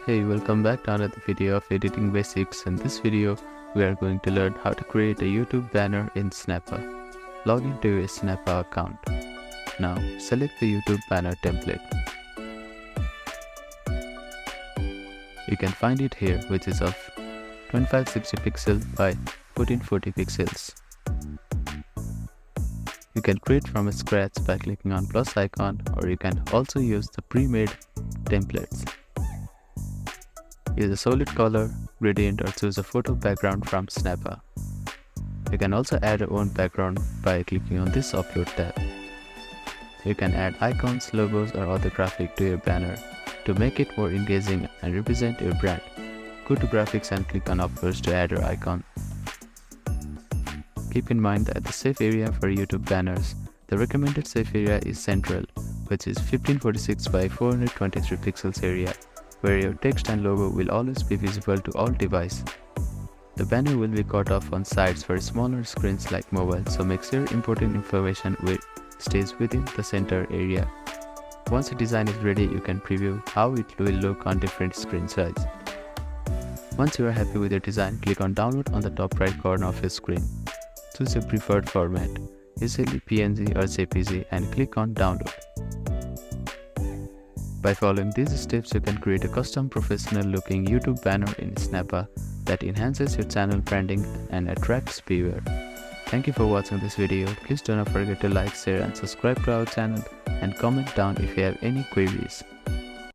Hey, welcome back to another video of editing basics. In this video, we are going to learn how to create a YouTube banner in Snappa. Log into your Snappa account. Now, select the YouTube banner template. You can find it here, which is of 2560 pixels by 1440 pixels. You can create from scratch by clicking on plus icon, or you can also use the pre-made templates. Use a solid color, gradient, or choose a photo background from Snappa. You can also add your own background by clicking on this upload tab. You can add icons, logos, or other graphic to your banner to make it more engaging and represent your brand. Go to graphics and click on uploads to add your icon. Keep in mind that the safe area for YouTube banners, the recommended safe area is central, which is 1546 by 423 pixels area, where your text and logo will always be visible to all devices. The banner will be cut off on sides for smaller screens like mobile, so make sure important information stays within the center area. Once the design is ready, you can preview how it will look on different screen sizes. Once you are happy with your design, click on download on the top right corner of your screen. Choose your preferred format, usually PNG or JPG, and click on download. By following these steps, you can create a custom professional looking YouTube banner in Snappa that enhances your channel branding and attracts viewers. Thank you for watching this video. Please do not forget to like, share and subscribe to our channel, and comment down if you have any queries.